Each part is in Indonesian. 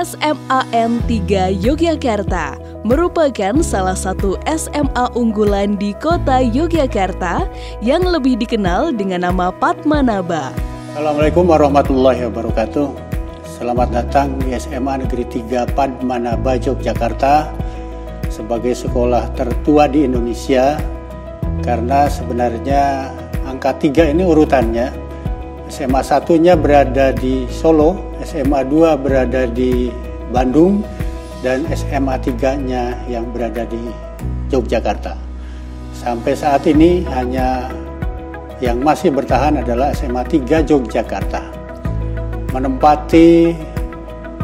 SMAN 3 Yogyakarta merupakan salah satu SMA unggulan di kota Yogyakarta yang lebih dikenal dengan nama Padmanaba. Assalamualaikum warahmatullahi wabarakatuh. Selamat datang di SMA Negeri 3 Padmanaba Yogyakarta sebagai sekolah tertua di Indonesia, karena sebenarnya angka 3 ini urutannya. SMA 1-nya berada di Solo, SMA 2 berada di Bandung, dan SMA 3-nya yang berada di Yogyakarta. Sampai saat ini hanya yang masih bertahan adalah SMA 3 Yogyakarta. Menempati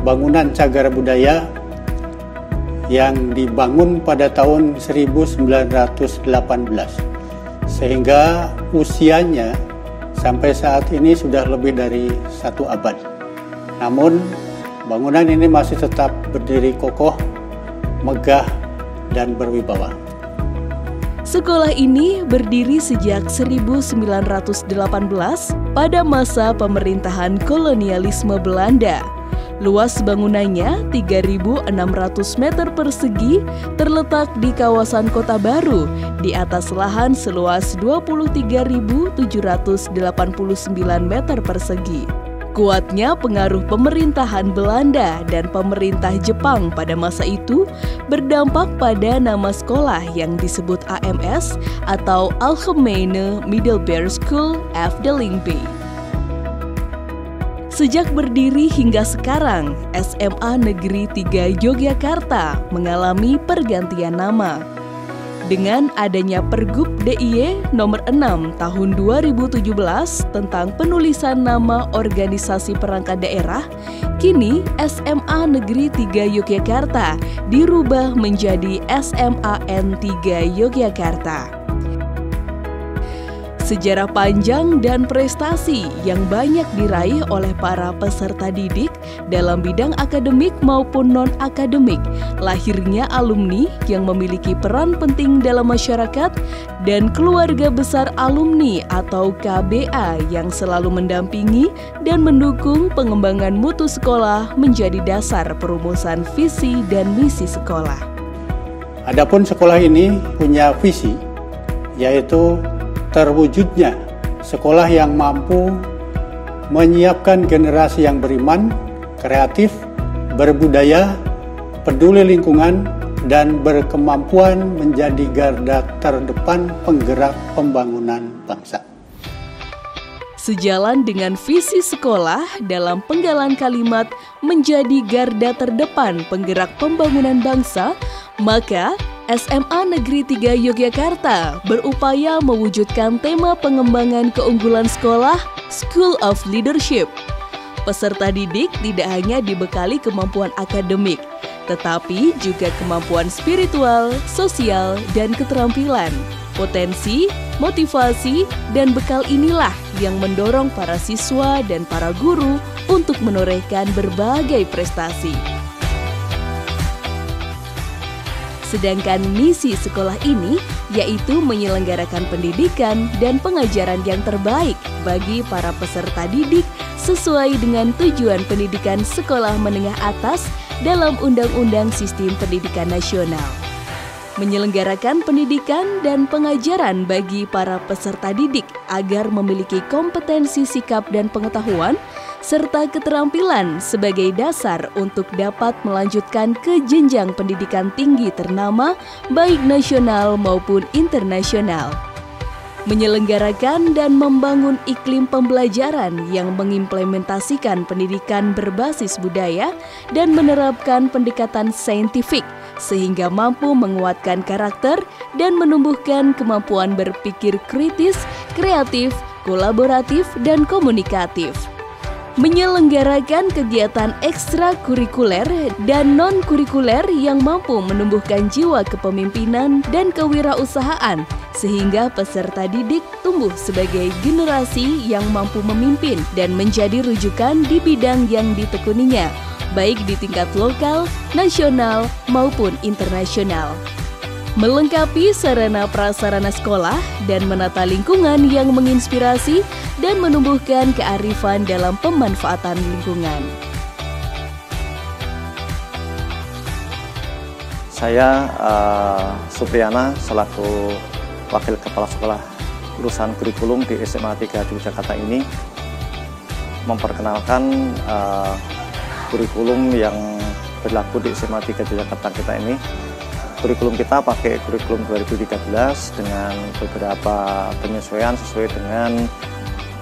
bangunan cagar budaya yang dibangun pada tahun 1918, sehingga usianya sampai saat ini sudah lebih dari 1 abad. Namun, bangunan ini masih tetap berdiri kokoh, megah, dan berwibawa. Sekolah ini berdiri sejak 1918 pada masa pemerintahan kolonialisme Belanda. Luas bangunannya 3.600 meter persegi, terletak di kawasan Kota Baru di atas lahan seluas 23.789 meter persegi. Kuatnya pengaruh pemerintahan Belanda dan pemerintah Jepang pada masa itu berdampak pada nama sekolah yang disebut AMS atau Algemene Middelbare School Afdeling-B. Sejak berdiri hingga sekarang, SMA Negeri 3 Yogyakarta mengalami pergantian nama. Dengan adanya Pergub DIY nomor 6 tahun 2017 tentang penulisan nama organisasi perangkat daerah, kini SMA Negeri 3 Yogyakarta dirubah menjadi SMAN 3 Yogyakarta. Sejarah panjang dan prestasi yang banyak diraih oleh para peserta didik dalam bidang akademik maupun non-akademik, lahirnya alumni yang memiliki peran penting dalam masyarakat, dan keluarga besar alumni atau KBA yang selalu mendampingi dan mendukung pengembangan mutu sekolah menjadi dasar perumusan visi dan misi sekolah. Adapun sekolah ini punya visi, yaitu terwujudnya sekolah yang mampu menyiapkan generasi yang beriman, kreatif, berbudaya, peduli lingkungan, dan berkemampuan menjadi garda terdepan penggerak pembangunan bangsa. Sejalan dengan visi sekolah dalam penggalan kalimat menjadi garda terdepan penggerak pembangunan bangsa, maka SMA Negeri 3 Yogyakarta berupaya mewujudkan tema pengembangan keunggulan sekolah School of Leadership. Peserta didik tidak hanya dibekali kemampuan akademik, tetapi juga kemampuan spiritual, sosial, dan keterampilan. Potensi, motivasi, dan bekal inilah yang mendorong para siswa dan para guru untuk menorehkan berbagai prestasi. Sedangkan misi sekolah ini yaitu menyelenggarakan pendidikan dan pengajaran yang terbaik bagi para peserta didik sesuai dengan tujuan pendidikan sekolah menengah atas dalam Undang-Undang Sistem Pendidikan Nasional. Menyelenggarakan pendidikan dan pengajaran bagi para peserta didik agar memiliki kompetensi sikap dan pengetahuan serta keterampilan sebagai dasar untuk dapat melanjutkan ke jenjang pendidikan tinggi ternama baik nasional maupun internasional. Menyelenggarakan dan membangun iklim pembelajaran yang mengimplementasikan pendidikan berbasis budaya dan menerapkan pendekatan saintifik sehingga mampu menguatkan karakter dan menumbuhkan kemampuan berpikir kritis, kreatif, kolaboratif, dan komunikatif. Menyelenggarakan kegiatan ekstrakurikuler dan non-kurikuler yang mampu menumbuhkan jiwa kepemimpinan dan kewirausahaan sehingga peserta didik tumbuh sebagai generasi yang mampu memimpin dan menjadi rujukan di bidang yang ditekuninya, baik di tingkat lokal, nasional, maupun internasional. Melengkapi sarana prasarana sekolah dan menata lingkungan yang menginspirasi dan menumbuhkan kearifan dalam pemanfaatan lingkungan. Saya Supriyana selaku Wakil Kepala Sekolah Urusan Kurikulum di SMA 3 di Jakarta ini memperkenalkan kurikulum yang berlaku di SMA 3 di Jakarta kita ini. Kurikulum kita pakai kurikulum 2013 dengan beberapa penyesuaian sesuai dengan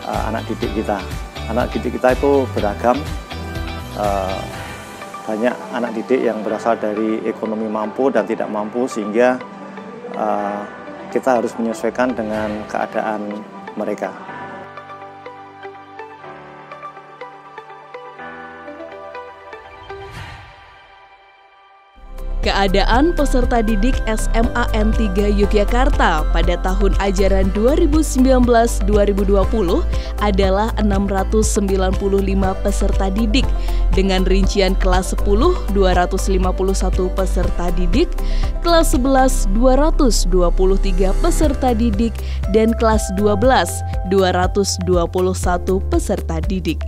anak didik kita. Anak didik kita itu beragam, banyak anak didik yang berasal dari ekonomi mampu dan tidak mampu, sehingga kita harus menyesuaikan dengan keadaan mereka. Keadaan peserta didik SMAN 3 Yogyakarta pada tahun ajaran 2019-2020 adalah 695 peserta didik, dengan rincian kelas 10 251 peserta didik, kelas 11 223 peserta didik, dan kelas 12 221 peserta didik.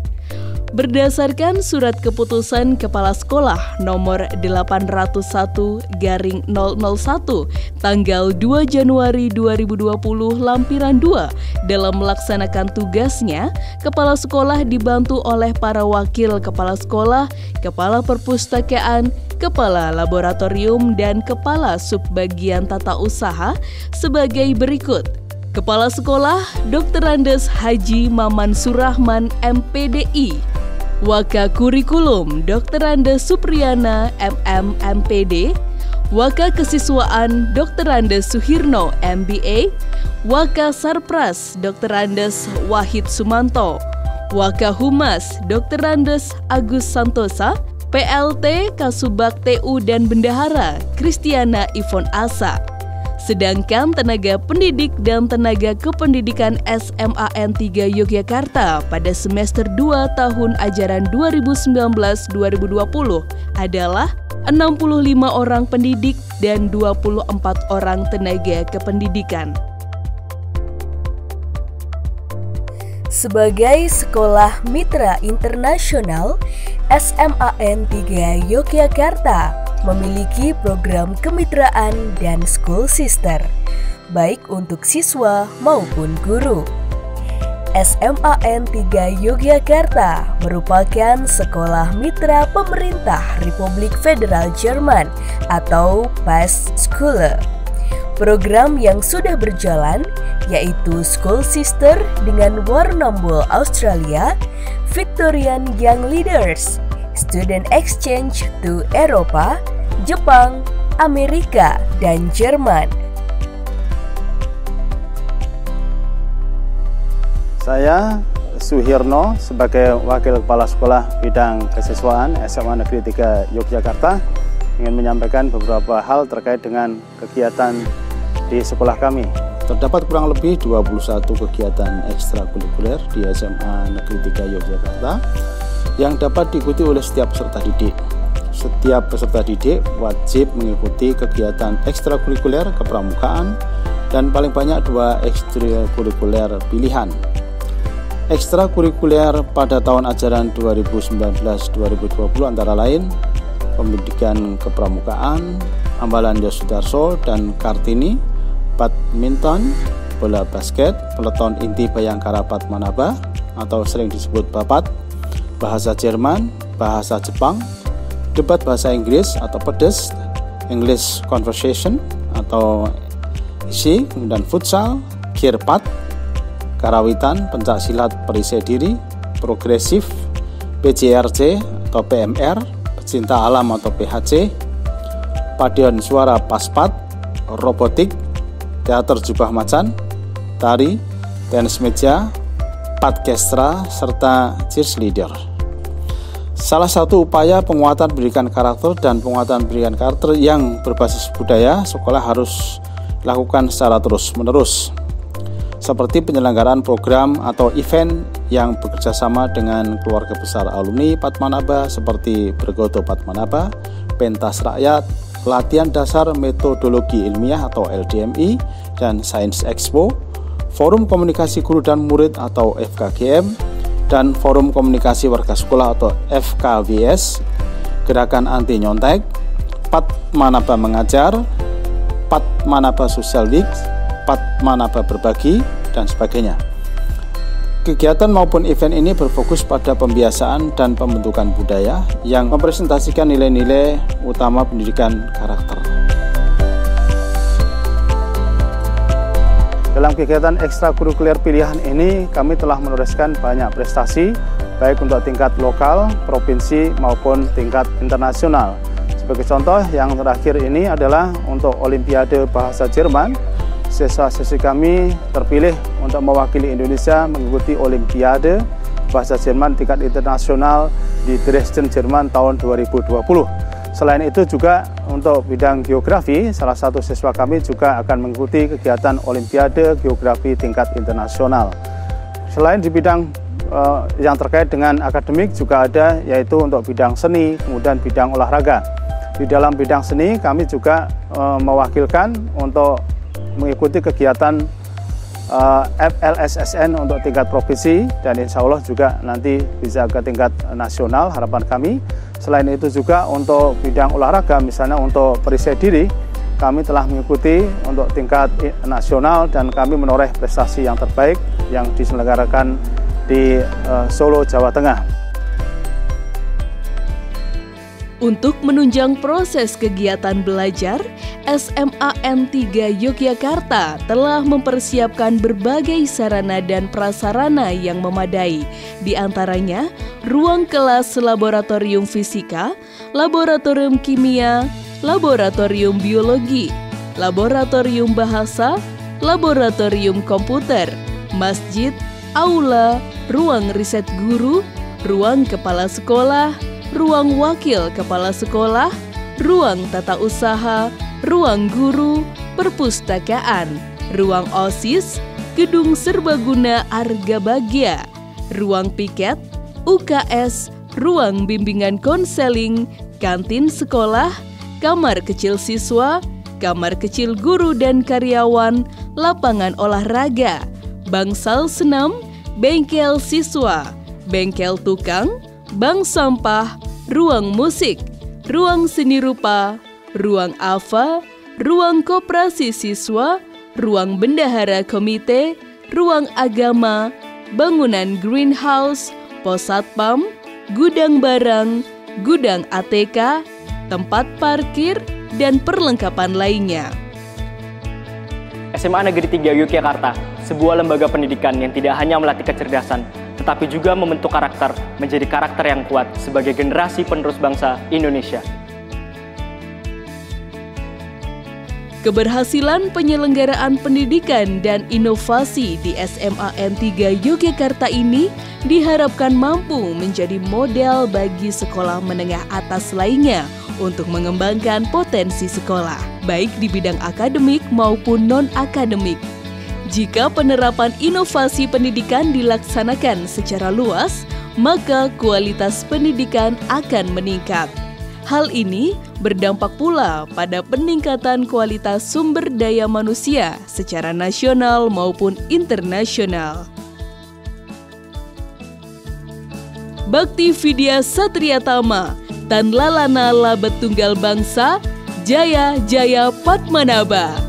Berdasarkan Surat Keputusan Kepala Sekolah nomor 801/001 tanggal 2 Januari 2020 lampiran 2, dalam melaksanakan tugasnya, Kepala Sekolah dibantu oleh para wakil Kepala Sekolah, Kepala Perpustakaan, Kepala Laboratorium, dan Kepala Subbagian Tata Usaha sebagai berikut. Kepala Sekolah Dr. Andes Haji Maman Surahman MPDI, Waka Kurikulum Dr. Andes Supriyana MM MPD, Waka Kesiswaan Dr. Andes Suhirno MBA, Waka Sarpras Dr. Andes Wahid Sumanto, Waka Humas Dr. Andes Agus Santosa, PLT Kasubag TU dan Bendahara Kristiana Ivon Asa. Sedangkan tenaga pendidik dan tenaga kependidikan SMAN 3 Yogyakarta pada semester 2 tahun ajaran 2019-2020 adalah 65 orang pendidik dan 24 orang tenaga kependidikan. Sebagai sekolah mitra internasional, SMAN 3 Yogyakarta memiliki program kemitraan dan school sister, baik untuk siswa maupun guru. SMAN 3 Yogyakarta merupakan sekolah mitra pemerintah Republik Federal Jerman atau Pass-Schule. Program yang sudah berjalan yaitu School Sister dengan Warrnambool Australia, Victorian Young Leaders, Student Exchange to Eropa, Jepang, Amerika, dan Jerman. Saya Suhirno sebagai Wakil Kepala Sekolah Bidang Kesiswaan SMA Negeri 3 Yogyakarta ingin menyampaikan beberapa hal terkait dengan kegiatan di sekolah kami. Terdapat kurang lebih 21 kegiatan ekstrakurikuler di SMA Negeri 3 Yogyakarta yang dapat diikuti oleh setiap peserta didik. Setiap peserta didik wajib mengikuti kegiatan ekstrakurikuler kepramukaan dan paling banyak 2 ekstrakurikuler pilihan. Ekstrakurikuler pada tahun ajaran 2019-2020 antara lain pendidikan kepramukaan, Ambalan Yosudarso dan Kartini, badminton, bola basket, peleton inti Bayangkara Padmanabha atau sering disebut Bapat, bahasa Jerman, bahasa Jepang, debat bahasa Inggris atau PEDES, English Conversation atau ISI, kemudian futsal, kirpat, karawitan, pencak silat perisai diri, progresif, PJRC atau PMR, pecinta alam atau PHC, paduan suara paspat, robotik, teater jubah macan, tari, tenis meja, padkestra, serta cheerleader. Salah satu upaya penguatan pendidikan karakter dan penguatan pendidikan karakter yang berbasis budaya, sekolah harus lakukan secara terus-menerus, seperti penyelenggaraan program atau event yang bekerjasama dengan keluarga besar alumni Padmanabha seperti Bergoto Padmanabha, Pentas Rakyat, Latihan Dasar Metodologi Ilmiah atau LDMI, dan Science Expo, Forum Komunikasi Guru dan Murid atau FKGM, dan Forum Komunikasi Warga Sekolah atau FKWS, Gerakan Anti Nyontek, Padmanaba mengajar, Padmanaba Social Week, Padmanaba berbagi, dan sebagainya. Kegiatan maupun event ini berfokus pada pembiasaan dan pembentukan budaya yang mempresentasikan nilai-nilai utama pendidikan karakter. Dalam kegiatan ekstrakurikuler pilihan ini, kami telah menorehkan banyak prestasi, baik untuk tingkat lokal, provinsi, maupun tingkat internasional. Sebagai contoh, yang terakhir ini adalah untuk Olimpiade Bahasa Jerman. Siswa-siswi kami terpilih untuk mewakili Indonesia mengikuti Olimpiade Bahasa Jerman tingkat internasional di Dresden, Jerman tahun 2020. Selain itu juga untuk bidang geografi, salah satu siswa kami juga akan mengikuti kegiatan Olimpiade Geografi tingkat internasional. Selain di bidang yang terkait dengan akademik juga ada, yaitu untuk bidang seni, kemudian bidang olahraga. Di dalam bidang seni kami juga mewakilkan untuk mengikuti kegiatan FLSSN untuk tingkat provinsi, dan insya Allah juga nanti bisa ke tingkat nasional, harapan kami. Selain itu juga untuk bidang olahraga, misalnya untuk perisai diri, kami telah mengikuti untuk tingkat nasional dan kami menoreh prestasi yang terbaik yang diselenggarakan di Solo, Jawa Tengah. Untuk menunjang proses kegiatan belajar, SMAN 3 Yogyakarta telah mempersiapkan berbagai sarana dan prasarana yang memadai, di antaranya ruang kelas laboratorium fisika, laboratorium kimia, laboratorium biologi, laboratorium bahasa, laboratorium komputer, masjid, aula, ruang riset guru, ruang kepala sekolah, ruang wakil kepala sekolah, ruang tata usaha, ruang guru, perpustakaan, ruang OSIS, gedung serbaguna Argabagya, ruang piket, UKS, ruang bimbingan konseling, kantin sekolah, kamar kecil siswa, kamar kecil guru dan karyawan, lapangan olahraga, bangsal senam, bengkel siswa, bengkel tukang, bank sampah, ruang musik, ruang seni rupa, ruang AFA, ruang koperasi siswa, ruang bendahara komite, ruang agama, bangunan greenhouse, pos satpam, gudang barang, gudang ATK, tempat parkir, dan perlengkapan lainnya. SMA Negeri 3 Yogyakarta, sebuah lembaga pendidikan yang tidak hanya melatih kecerdasan, tetapi juga membentuk karakter menjadi karakter yang kuat sebagai generasi penerus bangsa Indonesia. Keberhasilan penyelenggaraan pendidikan dan inovasi di SMAN 3 Yogyakarta ini diharapkan mampu menjadi model bagi sekolah menengah atas lainnya untuk mengembangkan potensi sekolah, baik di bidang akademik maupun non-akademik. Jika penerapan inovasi pendidikan dilaksanakan secara luas, maka kualitas pendidikan akan meningkat. Hal ini berdampak pula pada peningkatan kualitas sumber daya manusia secara nasional maupun internasional. Bakti Vidya Satriatama, Tan Lalana Labet Tunggal Bangsa, Jaya Jaya Padmanaba.